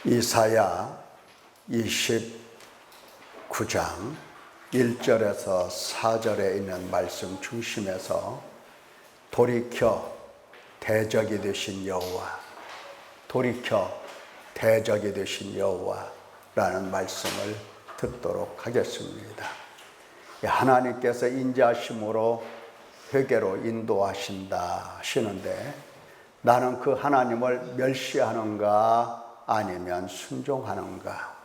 이사야 29장 1절에서 4절에 있는 말씀 중심에서 돌이켜 대적이 되신 여호와, 돌이켜 대적이 되신 여호와라는 말씀을 듣도록 하겠습니다. 하나님께서 인자하심으로 회개로 인도하신다 하시는데, 나는 그 하나님을 멸시하는가 아니면 순종하는가,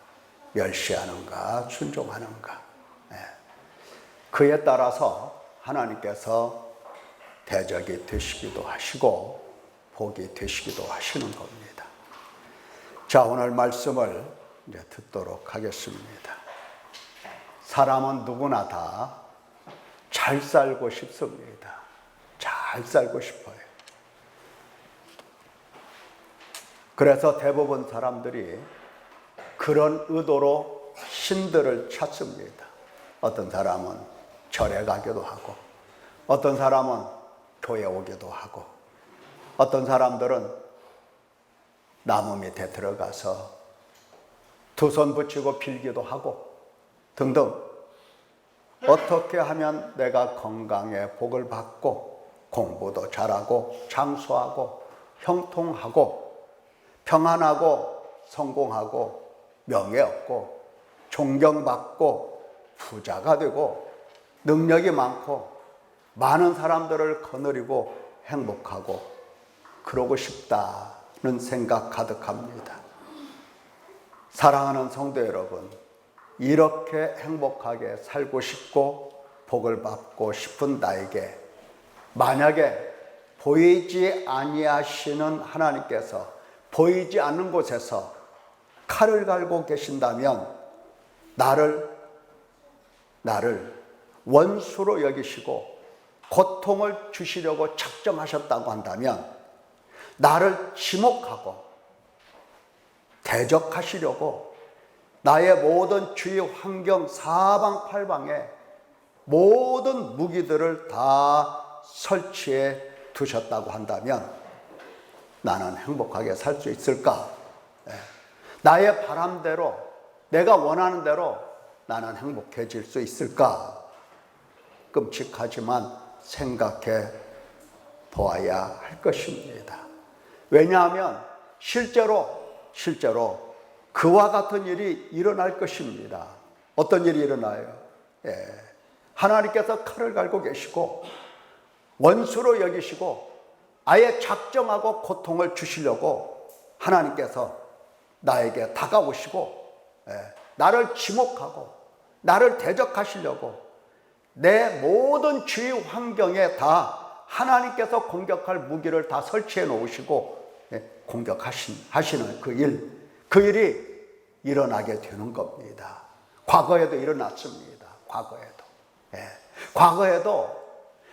멸시하는가 순종하는가, 그에 따라서 하나님께서 대적이 되시기도 하시고 복이 되시기도 하시는 겁니다. 자, 오늘 말씀을 이제 듣도록 하겠습니다. 사람은 누구나 다 잘 살고 싶습니다. 잘 살고 싶어요. 그래서 대부분 사람들이 그런 의도로 신들을 찾습니다. 어떤 사람은 절에 가기도 하고, 어떤 사람은 교회 오기도 하고, 어떤 사람들은 나무 밑에 들어가서 두 손 붙이고 빌기도 하고 등등. 어떻게 하면 내가 건강에 복을 받고 공부도 잘하고 장수하고 형통하고 평안하고 성공하고 명예 얻고 존경받고 부자가 되고 능력이 많고 많은 사람들을 거느리고 행복하고 그러고 싶다는 생각 가득합니다. 사랑하는 성도 여러분, 이렇게 행복하게 살고 싶고 복을 받고 싶은 나에게 만약에 보이지 아니하시는 하나님께서 보이지 않는 곳에서 칼을 갈고 계신다면 나를 원수로 여기시고 고통을 주시려고 작정하셨다고 한다면, 나를 지목하고 대적하시려고 나의 모든 주위 환경 사방팔방에 모든 무기들을 다 설치해 두셨다고 한다면 나는 행복하게 살 수 있을까? 나의 바람대로, 내가 원하는 대로 나는 행복해질 수 있을까? 끔찍하지만 생각해 보아야 할 것입니다. 왜냐하면 실제로 그와 같은 일이 일어날 것입니다. 어떤 일이 일어나요? 하나님께서 칼을 갈고 계시고 원수로 여기시고 아예 작정하고 고통을 주시려고 하나님께서 나에게 다가오시고 나를 지목하고 나를 대적하시려고 내 모든 주위 환경에 다 하나님께서 공격할 무기를 다 설치해 놓으시고 공격하시는 그 일이 일어나게 되는 겁니다. 과거에도 일어났습니다. 과거에도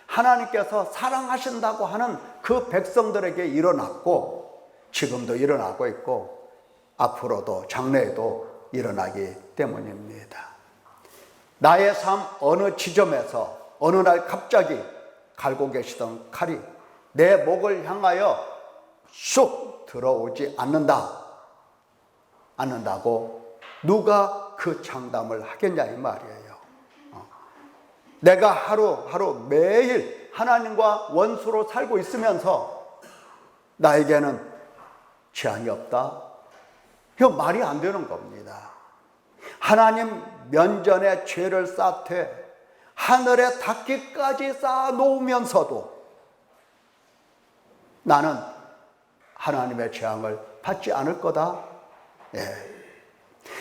하나님께서 사랑하신다고 하는 그 백성들에게 일어났고 지금도 일어나고 있고 앞으로도 장래에도 일어나기 때문입니다. 나의 삶 어느 지점에서 어느 날 갑자기 갈고 계시던 칼이 내 목을 향하여 쑥 들어오지 않는다고 누가 그 장담을 하겠냐 이 말이에요. 내가 하루하루 매일 하나님과 원수로 살고 있으면서 나에게는 제한이 없다? 이거 말이 안 되는 겁니다. 하나님 면전에 죄를 쌓되 하늘에 닿기까지 쌓아놓으면서도 나는 하나님의 재앙을 받지 않을 거다.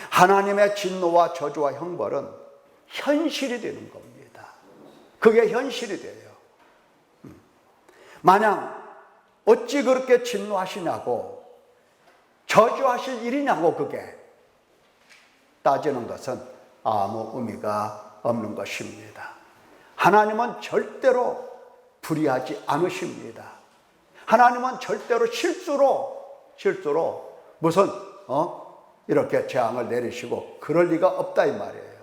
하나님의 진노와 저주와 형벌은 현실이 되는 겁니다. 그게 현실이 돼요. 마냥 어찌 그렇게 진노하시냐고 저주하실 일이냐고 그게 따지는 것은 아무 의미가 없는 것입니다. 하나님은 절대로 불의하지 않으십니다. 하나님은 절대로 실수로 무슨 이렇게 재앙을 내리시고 그럴 리가 없다 이 말이에요.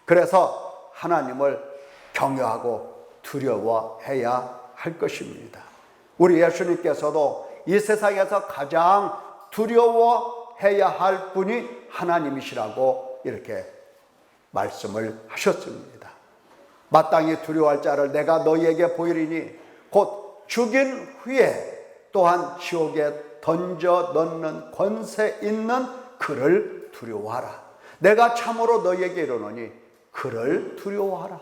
그래서 하나님을 경외하고 두려워해야 할 것입니다. 우리 예수님께서도 이 세상에서 가장 두려워 두려워해야 할 분이 하나님이시라고 이렇게 말씀을 하셨습니다. 마땅히 두려워할 자를 내가 너희에게 보이리니 곧 죽인 후에 또한 지옥에 던져 넣는 권세 있는 그를 두려워하라. 내가 참으로 너희에게 이르노니 그를 두려워하라.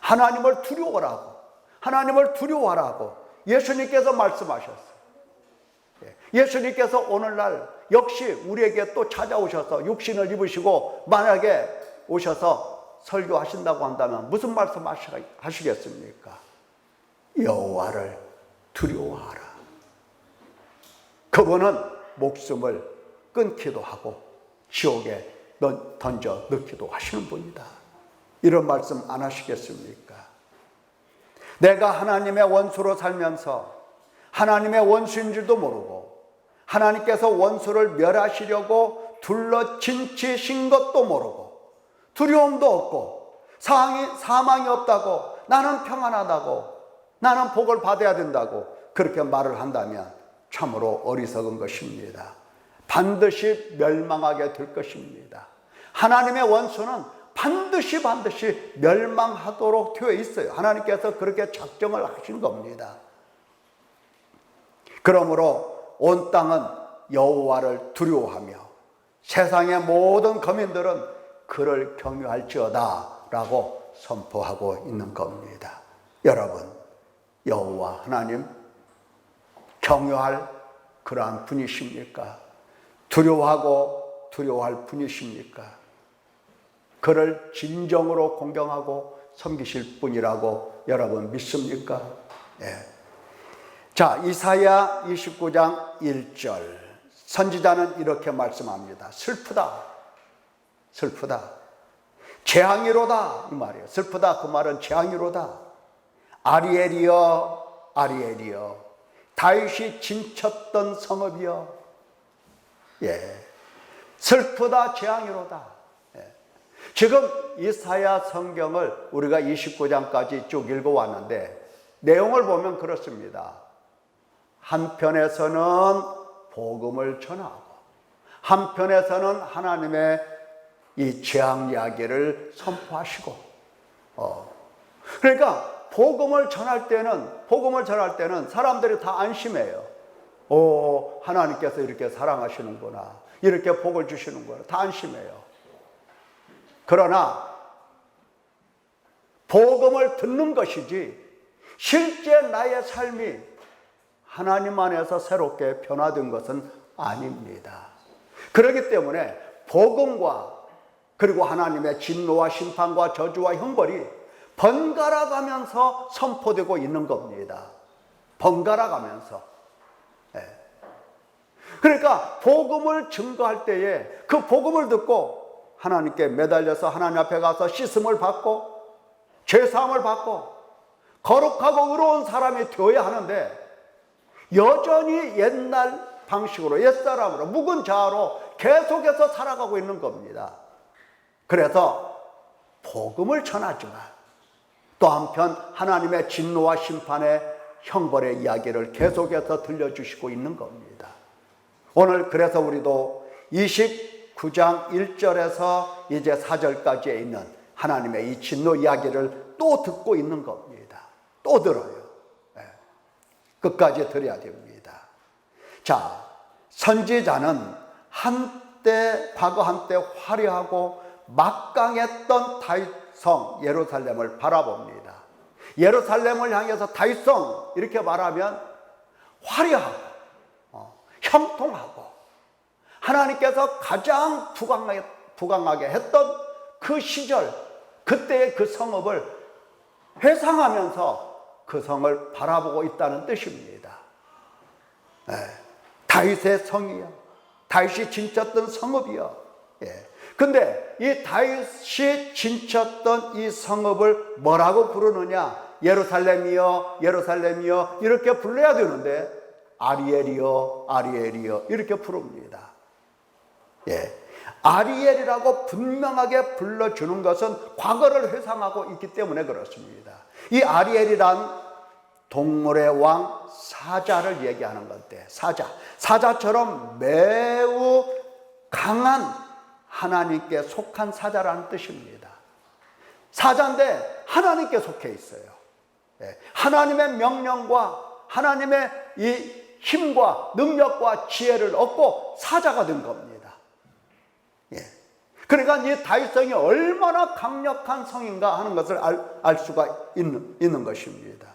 하나님을 두려워하라고, 하나님을 두려워하라고 예수님께서 말씀하셨어요. 예수님께서 오늘날 역시 우리에게 또 찾아오셔서 육신을 입으시고 만약에 오셔서 설교하신다고 한다면 무슨 말씀 하시겠습니까? 여호와를 두려워하라. 그분은 목숨을 끊기도 하고 지옥에 던져 넣기도 하시는 분이다. 이런 말씀 안 하시겠습니까? 내가 하나님의 원수로 살면서 하나님의 원수인 줄도 모르고 하나님께서 원수를 멸하시려고 둘러 진치신 것도 모르고 두려움도 없고 사망이 없다고, 나는 평안하다고, 나는 복을 받아야 된다고 그렇게 말을 한다면 참으로 어리석은 것입니다. 반드시 멸망하게 될 것입니다. 하나님의 원수는 반드시 멸망하도록 되어 있어요. 하나님께서 그렇게 작정을 하신 겁니다. 그러므로 온 땅은 여호와를 두려워하며 세상의 모든 거민들은 그를 경외할지어다 라고 선포하고 있는 겁니다. 여러분, 여호와 하나님 경외할 그러한 분이십니까? 두려워하고 두려워할 분이십니까? 그를 진정으로 공경하고 섬기실 분이라고 여러분 믿습니까? 예. 자, 이사야 29장 1절 선지자는 이렇게 말씀합니다. 슬프다, 슬프다, 재앙이로다 이 말이에요. 슬프다 그 말은 재앙이로다. 아리엘이여, 아리엘이여, 다윗이 진쳤던 성읍이여. 예, 슬프다, 재앙이로다. 예. 지금 이사야 성경을 우리가 29장까지 쭉 읽어왔는데 내용을 보면 그렇습니다. 한편에서는 복음을 전하고 한편에서는 하나님의 이 재앙 이야기를 선포하시고 그러니까 복음을 전할 때는 사람들이 다 안심해요. 하나님께서 이렇게 사랑하시는구나, 이렇게 복을 주시는구나, 다 안심해요. 그러나 복음을 듣는 것이지 실제 나의 삶이 하나님 안에서 새롭게 변화된 것은 아닙니다. 그렇기 때문에 복음과 그리고 하나님의 진노와 심판과 저주와 형벌이 번갈아 가면서 선포되고 있는 겁니다. 번갈아 가면서. 그러니까 복음을 증거할 때에 그 복음을 듣고 하나님께 매달려서 하나님 앞에 가서 씻음을 받고 죄사함을 받고 거룩하고 의로운 사람이 되어야 하는데 여전히 옛날 방식으로, 옛사람으로, 묵은 자아로 계속해서 살아가고 있는 겁니다. 그래서 복음을 전하지만 또 한편 하나님의 진노와 심판의 형벌의 이야기를 계속해서 들려주시고 있는 겁니다. 오늘 그래서 우리도 29장 1절에서 이제 4절까지에 있는 하나님의 이 진노 이야기를 또 듣고 있는 겁니다. 또 들어요. 끝까지 들어야 됩니다. 자, 선지자는 과거 한때 화려하고 막강했던 다윗성 예루살렘을 바라봅니다. 예루살렘을 향해서 다윗성 이렇게 말하면 화려하고 형통하고 하나님께서 가장 부강하게 했던 그 시절, 그때의 그 성읍을 회상하면서 그 성을 바라보고 있다는 뜻입니다. 다윗의 성이요, 다윗이 진쳤던 성읍이요. 근데 이 다윗이 진쳤던 이 성읍을 뭐라고 부르느냐? 예루살렘이여, 예루살렘이여 이렇게 불러야 되는데 아리엘이여, 아리엘이여 이렇게 부릅니다. 아리엘이라고 분명하게 불러주는 것은 과거를 회상하고 있기 때문에 그렇습니다. 이 아리엘이란 동물의 왕 사자를 얘기하는 건데 사자처럼 매우 강한 하나님께 속한 사자라는 뜻입니다. 사자인데 하나님께 속해 있어요. 하나님의 명령과 하나님의 이 힘과 능력과 지혜를 얻고 사자가 된 겁니다. 그러니까 이 다윗성이 얼마나 강력한 성인가 하는 것을 알 수가 있는 것입니다.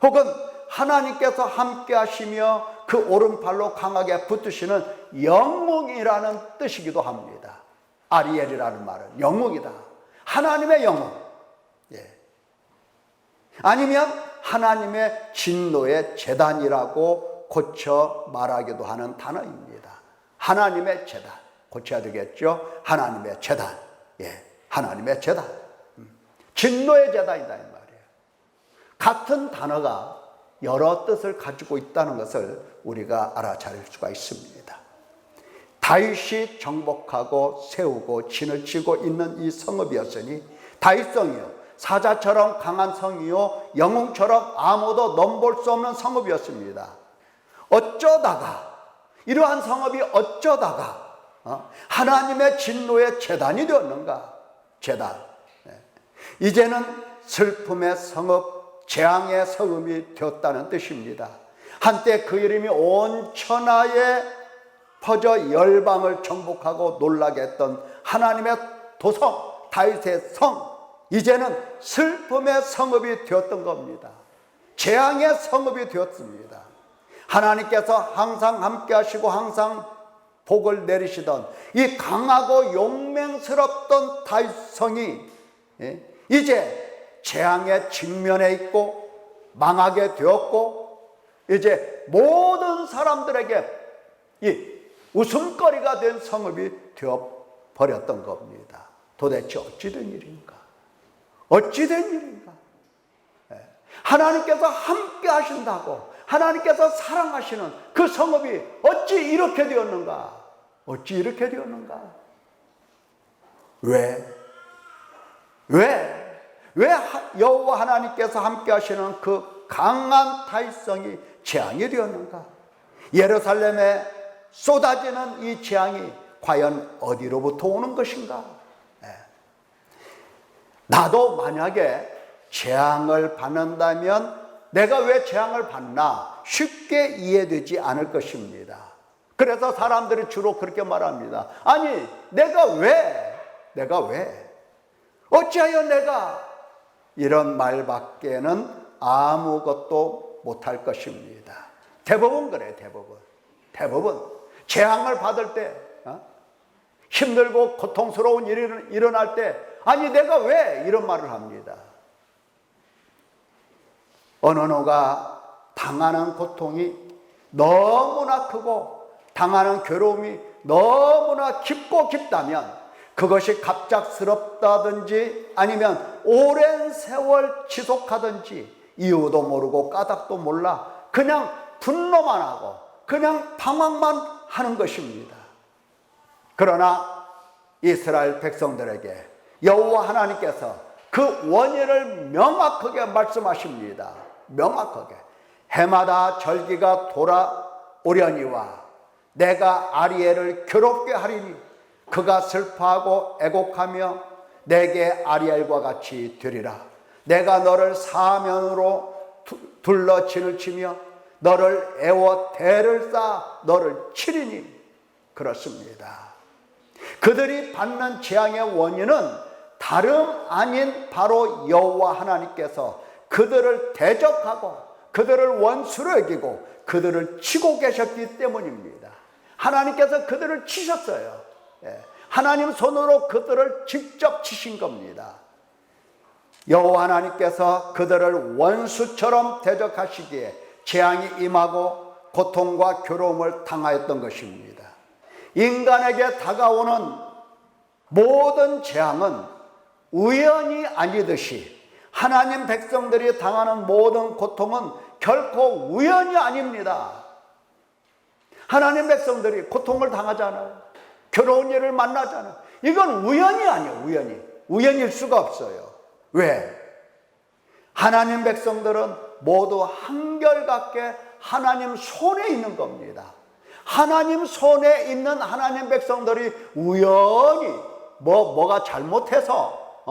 혹은 하나님께서 함께 하시며 그 오른팔로 강하게 붙드시는 영웅이라는 뜻이기도 합니다. 아리엘이라는 말은 영웅이다. 하나님의 영웅. 아니면 하나님의 진노의 제단이라고 고쳐 말하기도 하는 단어입니다. 하나님의 제단. 고쳐야 되겠죠? 하나님의 제단. 하나님의 제단. 진노의 제단이다 이 말이에요. 같은 단어가 여러 뜻을 가지고 있다는 것을 우리가 알아차릴 수가 있습니다. 다윗이 정복하고 세우고 진을 치고 있는 이 성읍이었으니 다윗성이요, 사자처럼 강한 성이요, 영웅처럼 아무도 넘볼 수 없는 성읍이었습니다. 어쩌다가 이러한 성읍이 어쩌다가 하나님의 진노의 제단이 되었는가? 제단. 이제는 슬픔의 성읍, 재앙의 성읍이 되었다는 뜻입니다. 한때 그 이름이 온 천하에 퍼져 열방을 정복하고 놀라게 했던 하나님의 도성, 다윗의 성, 이제는 슬픔의 성읍이 되었던 겁니다. 재앙의 성읍이 되었습니다. 하나님께서 항상 함께 하시고 항상 복을 내리시던 이 강하고 용맹스럽던 다윗성이 이제 재앙의 직면에 있고 망하게 되었고 이제 모든 사람들에게 이 웃음거리가 된 성읍이 되어버렸던 겁니다. 도대체 어찌된 일인가? 어찌된 일인가? 하나님께서 함께 하신다고 하나님께서 사랑하시는 그 성읍이 어찌 이렇게 되었는가? 어찌 이렇게 되었는가? 왜 여호와 하나님께서 함께 하시는 그 강한 다윗성이 재앙이 되었는가? 예루살렘에 쏟아지는 이 재앙이 과연 어디로부터 오는 것인가? 나도 만약에 재앙을 받는다면 내가 왜 재앙을 받나 쉽게 이해되지 않을 것입니다. 그래서 사람들이 주로 그렇게 말합니다. 아니 내가 왜 어찌하여 내가 이런 말밖에는 아무것도 못할 것입니다. 대부분 그래. 대부분 재앙을 받을 때 힘들고 고통스러운 일이 일어날 때 아니 내가 왜 이런 말을 합니다. 어느 누가 당하는 고통이 너무나 크고 당하는 괴로움이 너무나 깊다면 그것이 갑작스럽다든지 아니면 오랜 세월 지속하든지 이유도 모르고 까닭도 몰라 그냥 분노만 하고 그냥 방황만 하는 것입니다. 그러나 이스라엘 백성들에게 여호와 하나님께서 그 원인을 명확하게 말씀하십니다. 명확하게 해마다 절기가 돌아오려니와 내가 아리엘을 괴롭게 하리니 그가 슬퍼하고 애곡하며 내게 아리엘과 같이 되리라. 내가 너를 사면으로 둘러 진을 치며 너를 애워 대를 쌓아 너를 치리니 그렇습니다. 그들이 받는 재앙의 원인은 다름 아닌 바로 여호와 하나님께서 그들을 대적하고 그들을 원수로 여기고 그들을 치고 계셨기 때문입니다. 하나님께서 그들을 치셨어요. 하나님 손으로 그들을 직접 치신 겁니다. 여호와 하나님께서 그들을 원수처럼 대적하시기에 재앙이 임하고 고통과 괴로움을 당하였던 것입니다. 인간에게 다가오는 모든 재앙은 우연이 아니듯이 하나님 백성들이 당하는 모든 고통은 결코 우연이 아닙니다. 하나님 백성들이 고통을 당하잖아요. 괴로운 일을 만나잖아요. 이건 우연이 아니에요. 우연일 수가 없어요. 왜? 하나님 백성들은 모두 한결같게 하나님 손에 있는 겁니다. 하나님 손에 있는 하나님 백성들이 우연히 뭐가 잘못해서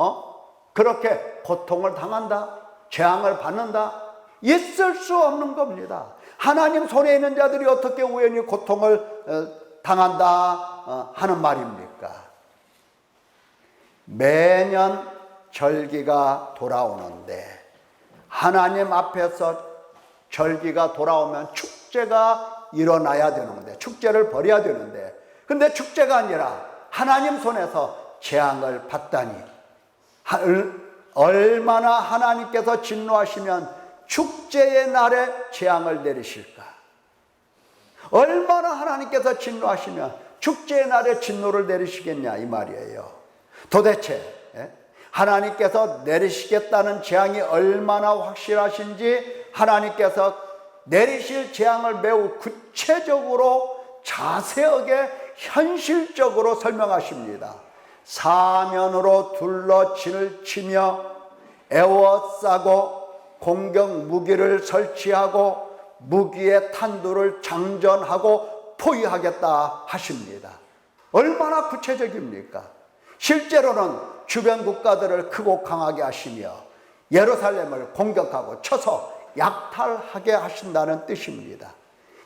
그렇게 고통을 당한다, 재앙을 받는다, 있을 수 없는 겁니다. 하나님 손에 있는 자들이 어떻게 우연히 고통을 당한다 하는 말입니까? 매년 절기가 돌아오는데 하나님 앞에서 절기가 돌아오면 축제가 일어나야 되는데, 축제를 벌여야 되는데, 근데 축제가 아니라 하나님 손에서 재앙을 받다니, 얼마나 하나님께서 진노하시면 축제의 날에 재앙을 내리실까? 얼마나 하나님께서 진노하시면 축제의 날에 진노를 내리시겠냐 이 말이에요. 도대체 하나님께서 내리시겠다는 재앙이 얼마나 확실하신지 하나님께서 내리실 재앙을 매우 구체적으로 자세하게 현실적으로 설명하십니다. 사면으로 둘러 진을 치며 에워싸고 공격 무기를 설치하고 무기의 탄두를 장전하고 포위하겠다 하십니다. 얼마나 구체적입니까? 실제로는 주변 국가들을 크고 강하게 하시며 예루살렘을 공격하고 쳐서 약탈하게 하신다는 뜻입니다.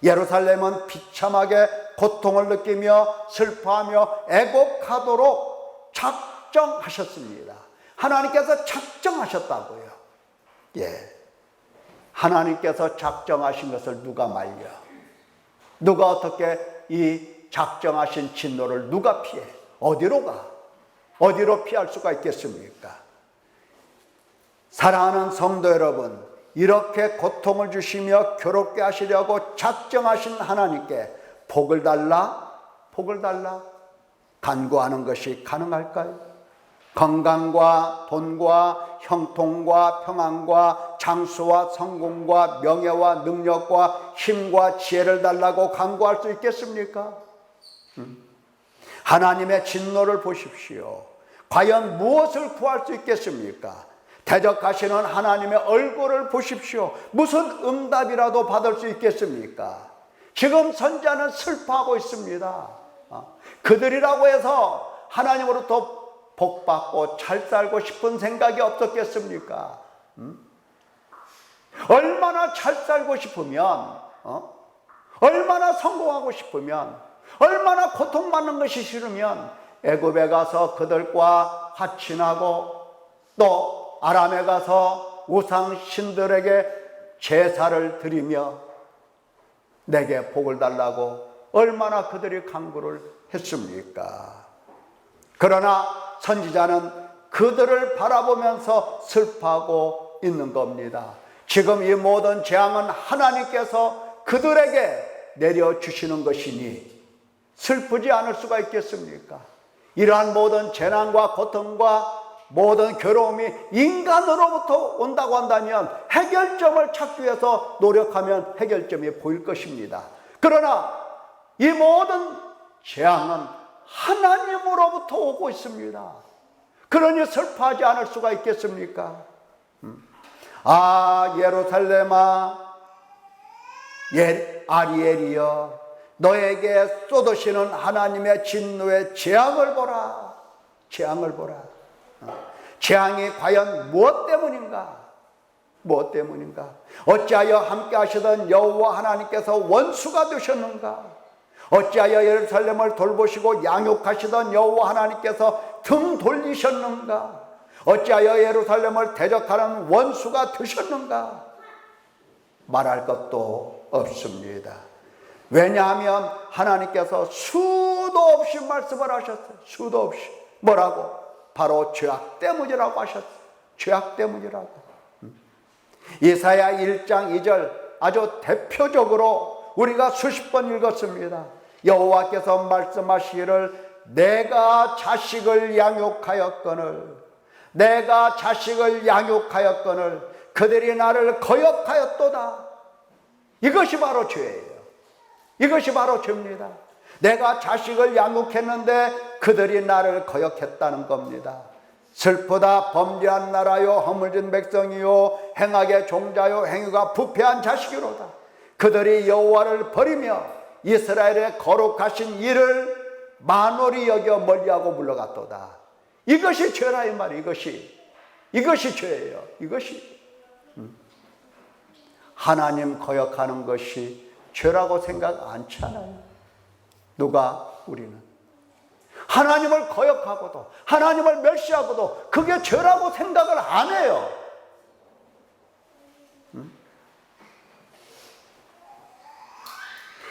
예루살렘은 비참하게 고통을 느끼며 슬퍼하며 애곡하도록 작정하셨습니다. 하나님께서 작정하셨다고요. 하나님께서 작정하신 것을 누가 말려? 누가 어떻게 이 작정하신 진노를 누가 피해? 어디로 가? 어디로 피할 수가 있겠습니까? 사랑하는 성도 여러분, 이렇게 고통을 주시며 괴롭게 하시려고 작정하신 하나님께 복을 달라 간구하는 것이 가능할까요? 건강과 돈과 형통과 평안과 장수와 성공과 명예와 능력과 힘과 지혜를 달라고 간구할 수 있겠습니까? 하나님의 진노를 보십시오. 과연 무엇을 구할 수 있겠습니까? 대적하시는 하나님의 얼굴을 보십시오. 무슨 응답이라도 받을 수 있겠습니까? 지금 선지자는 슬퍼하고 있습니다. 그들이라고 해서 하나님으로부터 복받고 잘 살고 싶은 생각이 없었겠습니까? 얼마나 잘 살고 싶으면, 얼마나 성공하고 싶으면, 얼마나 고통받는 것이 싫으면 애굽에 가서 그들과 화친하고 또 아람에 가서 우상 신들에게 제사를 드리며 내게 복을 달라고 얼마나 그들이 간구를 했습니까? 그러나 선지자는 그들을 바라보면서 슬퍼하고 있는 겁니다. 지금 이 모든 재앙은 하나님께서 그들에게 내려주시는 것이니 슬프지 않을 수가 있겠습니까? 이러한 모든 재난과 고통과 모든 괴로움이 인간으로부터 온다고 한다면 해결점을 찾기 위해서 노력하면 해결점이 보일 것입니다. 그러나 이 모든 재앙은 하나님으로부터 오고 있습니다. 그러니 슬퍼하지 않을 수가 있겠습니까? 아, 예루살렘아, 아리엘이여, 너에게 쏟으시는 하나님의 진노의 재앙을 보라. 재앙을 보라. 재앙이 과연 무엇 때문인가? 무엇 때문인가? 어찌하여 함께 하시던 여호와 하나님께서 원수가 되셨는가? 어찌하여 예루살렘을 돌보시고 양육하시던 여호와 하나님께서 등 돌리셨는가? 어찌하여 예루살렘을 대적하는 원수가 되셨는가? 말할 것도 없습니다. 왜냐하면 하나님께서 수도 없이 말씀을 하셨어요. 수도 없이. 뭐라고? 바로 죄악 때문이라고 하셨어요. 죄악 때문이라고. 이사야 1장 2절 아주 대표적으로 우리가 수십 번 읽었습니다. 여호와께서 말씀하시기를 내가 자식을 양육하였거늘 내가 자식을 양육하였거늘 그들이 나를 거역하였도다. 이것이 바로 죄예요. 이것이 바로 죄입니다. 내가 자식을 양육했는데 그들이 나를 거역했다는 겁니다. 슬프다. 범죄한 나라요 허물진 백성이요 행악의 종자요 행위가 부패한 자식이로다. 그들이 여호와를 버리며 이스라엘의 거룩하신 이를 만홀히 여겨 멀리하고 물러갔도다. 이것이 죄라 이 말이에요. 이것이 죄예요. 이것이 하나님 거역하는 것이 죄라고 생각 않지 않아요. 누가? 우리는 하나님을 거역하고도 하나님을 멸시하고도 그게 죄라고 생각을 안 해요.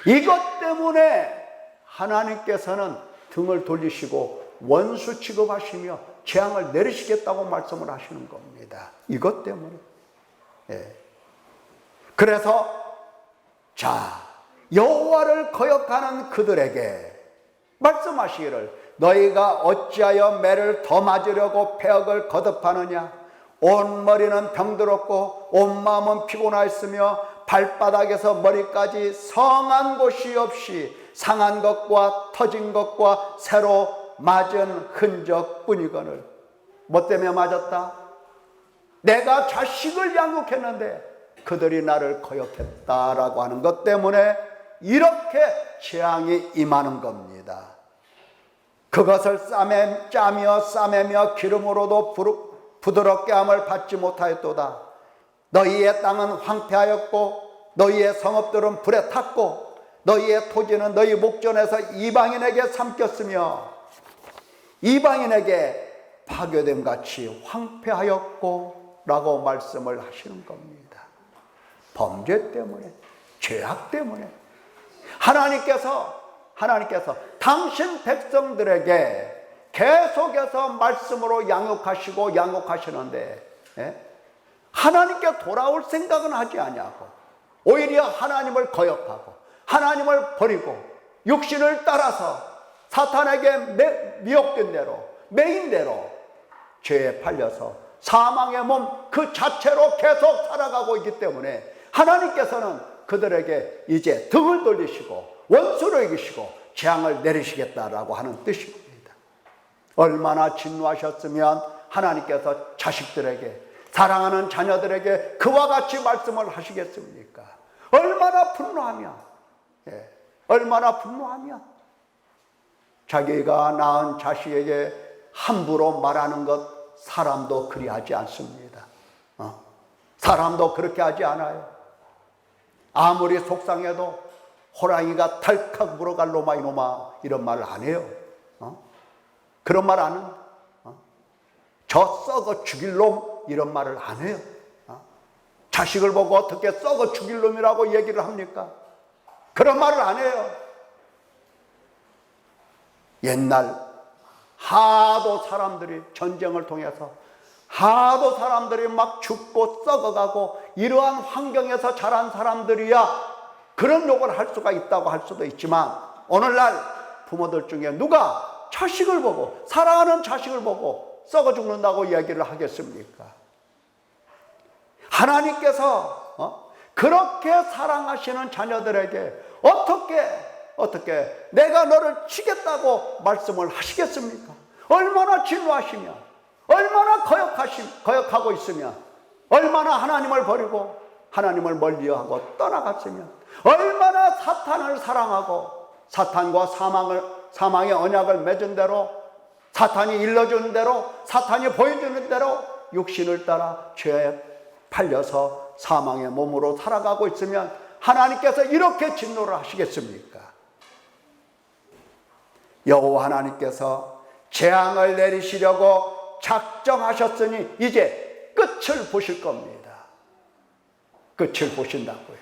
이것 때문에 하나님께서는 등을 돌리시고 원수 취급하시며 재앙을 내리시겠다고 말씀을 하시는 겁니다. 이것 때문에. 그래서 여호와를 거역하는 그들에게 말씀하시기를 너희가 어찌하여 매를 더 맞으려고 패역을 거듭하느냐. 온 머리는 병들었고 온 마음은 피곤하였으며 발바닥에서 머리까지 성한 곳이 없이 상한 것과 터진 것과 새로 맞은 흔적뿐이거늘. 뭐 때문에 맞았다? 내가 자식을 양육했는데 그들이 나를 거역했다라고 하는 것 때문에 이렇게 재앙이 임하는 겁니다. 그것을 짜며 싸매며 기름으로도 부드럽게 함을 받지 못하였도다. 너희의 땅은 황폐하였고 너희의 성읍들은 불에 탔고 너희의 토지는 너희 목전에서 이방인에게 삼켰으며 이방인에게 파괴됨 같이 황폐하였고 라고 말씀을 하시는 겁니다. 범죄 때문에, 죄악 때문에 하나님께서 당신 백성들에게 계속해서 말씀으로 양육하시는데 하나님께 돌아올 생각은 하지 아니하고 오히려 하나님을 거역하고 하나님을 버리고 육신을 따라서 사탄에게 미혹된 대로 매인 대로 죄에 팔려서 사망의 몸 그 자체로 계속 살아가고 있기 때문에 하나님께서는 그들에게 이제 등을 돌리시고 원수로 이기시고 재앙을 내리시겠다라고 하는 뜻입니다. 얼마나 진노하셨으면 하나님께서 자식들에게 사랑하는 자녀들에게 그와 같이 말씀을 하시겠습니까? 얼마나 분노하면 자기가 낳은 자식에게 함부로 말하는 것 사람도 그리하지 않습니다. 사람도 그렇게 하지 않아요. 아무리 속상해도 호랑이가 털컥 물어갈 놈아 이놈아 이런 말을 안 해요. 그런 말 안 합니다. 저 썩어 죽일 놈 이런 말을 안 해요. 자식을 보고 어떻게 썩어 죽일 놈이라고 얘기를 합니까? 그런 말을 안 해요. 옛날 하도 사람들이 전쟁을 통해서 하도 사람들이 막 죽고 썩어가고 이러한 환경에서 자란 사람들이야 그런 욕을 할 수가 있다고 할 수도 있지만 오늘날 부모들 중에 누가 자식을 보고 사랑하는 자식을 보고 썩어 죽는다고 이야기를 하겠습니까? 하나님께서 그렇게 사랑하시는 자녀들에게 어떻게 내가 너를 치겠다고 말씀을 하시겠습니까? 얼마나 진노하시며 얼마나 거역하고 있으며 얼마나 하나님을 버리고 하나님을 멀리하고 떠나갔으며 얼마나 사탄을 사랑하고 사탄과 사망의 언약을 맺은 대로 사탄이 일러주는 대로 사탄이 보여주는 대로 육신을 따라 죄에 팔려서 사망의 몸으로 살아가고 있으면 하나님께서 이렇게 진노를 하시겠습니까? 여호와 하나님께서 재앙을 내리시려고 작정하셨으니 이제 끝을 보실 겁니다. 끝을 보신다고요.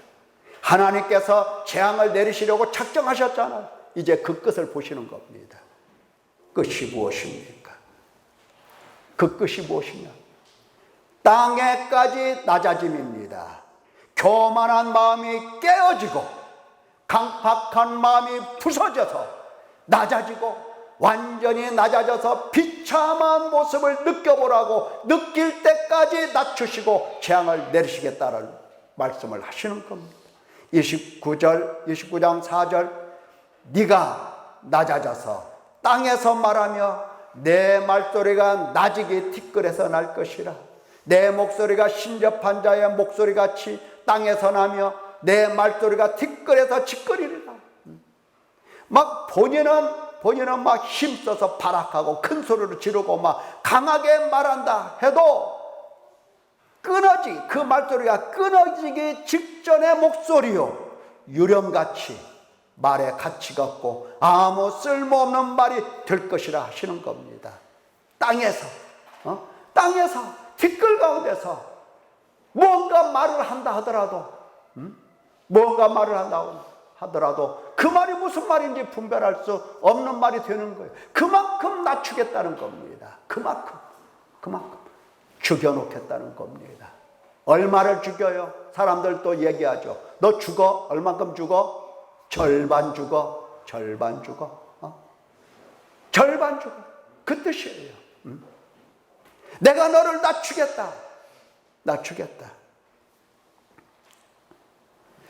하나님께서 재앙을 내리시려고 작정하셨잖아요. 이제 그 끝을 보시는 겁니다. 끝이 무엇입니까? 그 끝이 무엇이냐? 땅에까지 낮아짐입니다. 교만한 마음이 깨어지고 강팍한 마음이 부서져서 낮아지고 완전히 낮아져서 비참한 모습을 느껴보라고 느낄 때까지 낮추시고 재앙을 내리시겠다는 말씀을 하시는 겁니다. 29장 4절 네가 낮아져서 땅에서 말하며 내 말소리가 낮이기 티끌에서 날 것이라. 내 목소리가 신접한 자의 목소리같이 땅에서 나며 내 말소리가 티끌에서 치끌이리라. 막 본인은 막 힘써서 발악하고 큰 소리로 지르고 막 강하게 말한다 해도 그 말소리가 끊어지기 직전의 목소리요, 유령같이 말에 가치가 없고 아무 쓸모없는 말이 될 것이라 하시는 겁니다. 땅에서 티끌 가운데서 무언가 말을 한다 하더라도, 무언가 말을 한다 하더라도 그 말이 무슨 말인지 분별할 수 없는 말이 되는 거예요. 그만큼 낮추겠다는 겁니다. 그만큼 죽여놓겠다는 겁니다. 얼마를 죽여요? 사람들 또 얘기하죠. 너 죽어? 얼만큼 죽어? 절반 죽어. 절반 죽어. 절반 죽어. 그 뜻이에요. 내가 너를 낮추겠다.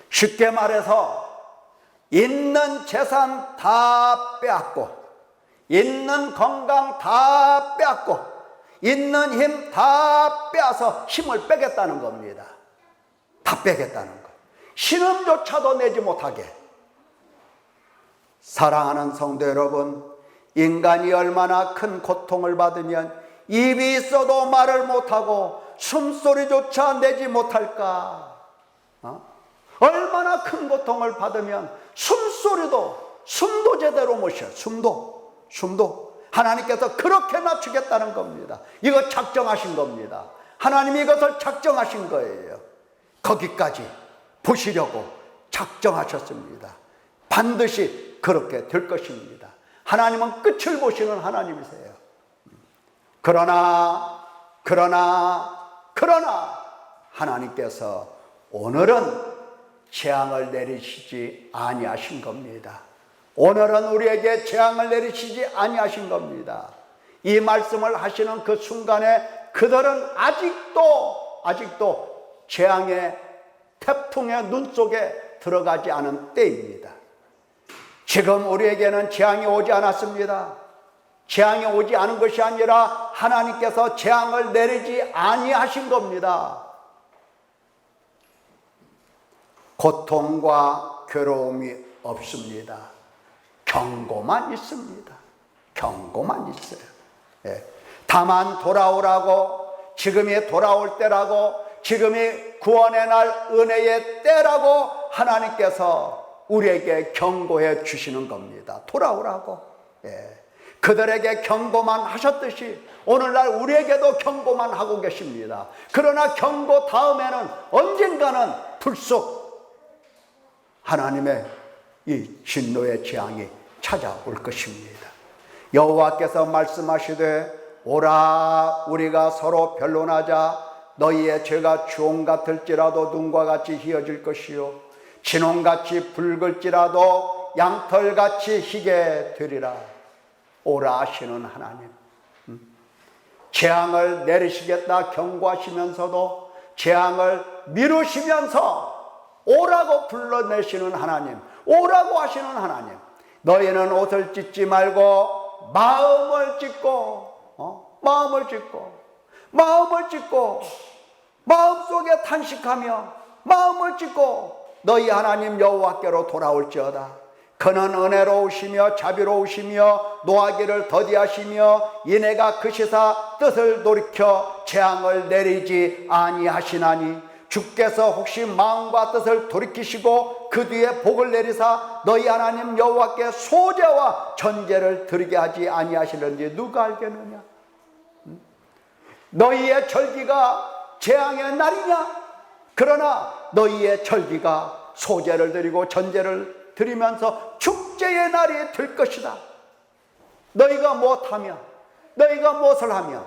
쉽게 말해서 있는 재산 다 빼앗고, 있는 건강 다 빼앗고, 있는 힘 다 빼앗아 힘을 빼겠다는 겁니다. 다 빼겠다는 거. 신음조차도 내지 못하게. 사랑하는 성도 여러분, 인간이 얼마나 큰 고통을 받으면 입이 있어도 말을 못하고 숨소리조차 내지 못할까? 얼마나 큰 고통을 받으면 숨도 제대로 못 쉬어. 숨도. 하나님께서 그렇게 낮추겠다는 겁니다. 이거 작정하신 겁니다. 하나님이 이것을 작정하신 거예요. 거기까지 보시려고 작정하셨습니다. 반드시 그렇게 될 것입니다. 하나님은 끝을 보시는 하나님이세요. 그러나 하나님께서 오늘은 재앙을 내리시지 아니하신 겁니다. 오늘은 우리에게 재앙을 내리시지 아니하신 겁니다. 이 말씀을 하시는 그 순간에 그들은 아직도 재앙의 태풍의 눈 속에 들어가지 않은 때입니다. 지금 우리에게는 재앙이 오지 않았습니다. 재앙이 오지 않은 것이 아니라 하나님께서 재앙을 내리지 아니하신 겁니다. 고통과 괴로움이 없습니다. 경고만 있습니다. 경고만 있어요. 다만 돌아오라고, 지금이 돌아올 때라고, 지금이 구원의 날 은혜의 때라고 하나님께서 우리에게 경고해 주시는 겁니다. 돌아오라고. 그들에게 경고만 하셨듯이 오늘날 우리에게도 경고만 하고 계십니다. 그러나 경고 다음에는 언젠가는 불쑥 하나님의 이 진노의 재앙이 찾아올 것입니다. 여호와께서 말씀하시되 오라, 우리가 서로 변론하자. 너희의 죄가 주홍 같을지라도 눈과 같이 희어질 것이요 진홍같이 붉을지라도 양털같이 희게 되리라. 오라 하시는 하나님, 재앙을 내리시겠다 경고하시면서도 재앙을 미루시면서 오라고 불러내시는 하나님, 오라고 하시는 하나님, 너희는 옷을 찢지 말고 마음을 찢고 마음속에 탄식하며 마음을 찢고 너희 하나님 여호와께로 돌아올지어다. 그는 은혜로우시며 자비로우시며 노하기를 더디하시며 이내가 크시사 뜻을 돌이켜 재앙을 내리지 아니하시나니 주께서 혹시 마음과 뜻을 돌이키시고 그 뒤에 복을 내리사 너희 하나님 여호와께 소제와 전제를 드리게 하지 아니하시는지 누가 알겠느냐? 너희의 절기가 재앙의 날이냐? 그러나 너희의 절기가 소제를 드리고 전제를 드리면서 축제의 날이 될 것이다. 너희가 못하면, 너희가 무엇을 하면,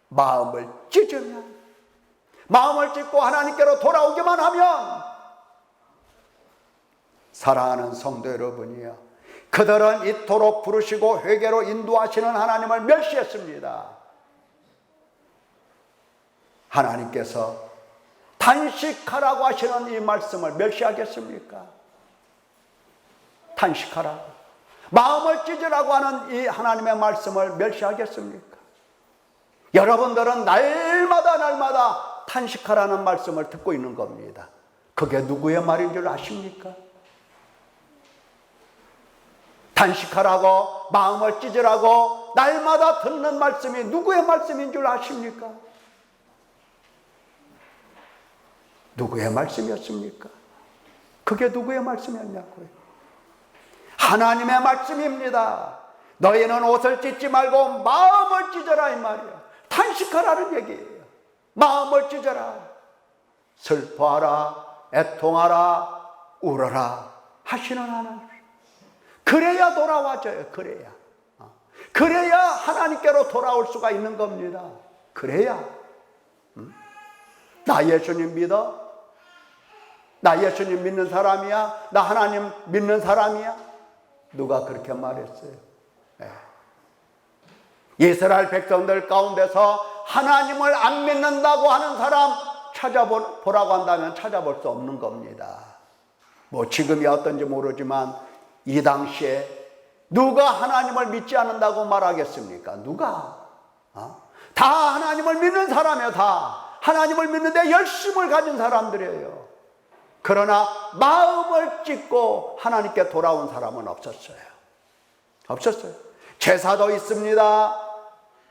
마음을 찢으면, 마음을 찢고 하나님께로 돌아오기만 하면, 사랑하는 성도 여러분이여, 그들은 이토록 부르시고 회개로 인도하시는 하나님을 멸시했습니다. 하나님께서 탄식하라고 하시는 이 말씀을 멸시하겠습니까? 탄식하라고, 마음을 찢으라고 하는 이 하나님의 말씀을 멸시하겠습니까? 여러분들은 날마다 탄식하라는 말씀을 듣고 있는 겁니다. 그게 누구의 말인 줄 아십니까? 단식하라고, 마음을 찢으라고 날마다 듣는 말씀이 누구의 말씀인 줄 아십니까? 누구의 말씀이었습니까? 그게 누구의 말씀이었냐고요? 하나님의 말씀입니다. 너희는 옷을 찢지 말고 마음을 찢어라, 이 말이야. 단식하라는 얘기예요. 마음을 찢어라. 슬퍼하라, 애통하라, 울어라 하시는 하나님. 그래야 돌아와줘요. 그래야 하나님께로 돌아올 수가 있는 겁니다. 그래야. 나 예수님 믿어? 나 예수님 믿는 사람이야? 나 하나님 믿는 사람이야? 누가 그렇게 말했어요? 이스라엘 백성들 가운데서 하나님을 안 믿는다고 하는 사람 찾아보라고 한다면 찾아볼 수 없는 겁니다. 뭐 지금이 어떤지 모르지만 이 당시에 누가 하나님을 믿지 않는다고 말하겠습니까? 누가? 다 하나님을 믿는 사람이에요. 다 하나님을 믿는데 열심을 가진 사람들이에요. 그러나 마음을 찢고 하나님께 돌아온 사람은 없었어요. 없었어요. 제사도 있습니다.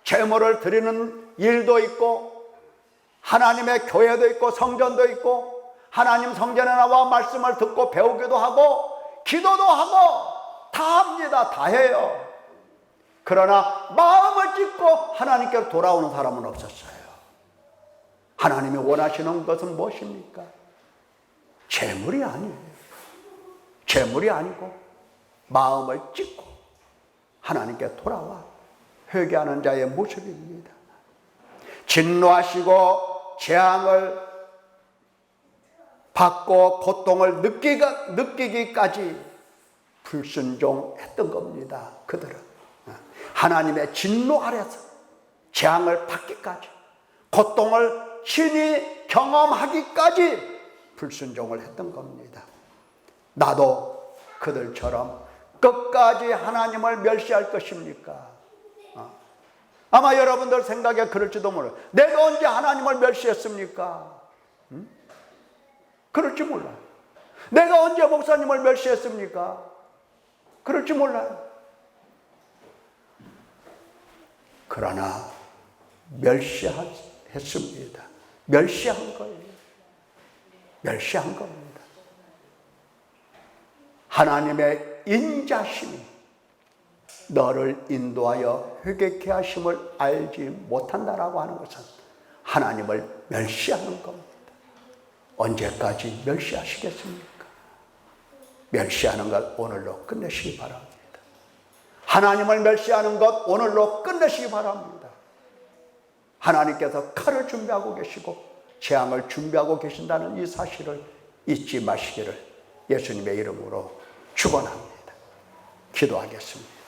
제물을 드리는 일도 있고, 하나님의 교회도 있고, 성전도 있고, 하나님 성전에 나와 말씀을 듣고 배우기도 하고, 기도도 하고, 다 합니다. 다 해요. 그러나 마음을 찢고 하나님께 돌아오는 사람은 없었어요. 하나님이 원하시는 것은 무엇입니까? 재물이 아니에요. 재물이 아니고 마음을 찢고 하나님께 돌아와 회개하는 자의 모습입니다. 진노하시고 재앙을 받고 고통을 느끼기까지 불순종했던 겁니다. 그들은 하나님의 진노 아래서 재앙을 받기까지, 고통을 친히 경험하기까지 불순종을 했던 겁니다. 나도 그들처럼 끝까지 하나님을 멸시할 것입니까? 아마 여러분들 생각에 그럴지도 몰라요. 내가 언제 하나님을 멸시했습니까? 그럴지 몰라요. 내가 언제 목사님을 멸시했습니까? 그럴지 몰라요. 그러나 멸시했습니다. 멸시한 거예요. 멸시한 겁니다. 하나님의 인자심이 너를 인도하여 회개케 하심을 알지 못한다라고 하는 것은 하나님을 멸시하는 겁니다. 언제까지 멸시하시겠습니까? 멸시하는 것 오늘로 끝내시기 바랍니다. 하나님을 멸시하는 것 오늘로 끝내시기 바랍니다. 하나님께서 칼을 준비하고 계시고 재앙을 준비하고 계신다는 이 사실을 잊지 마시기를 예수님의 이름으로 축원합니다. 기도하겠습니다.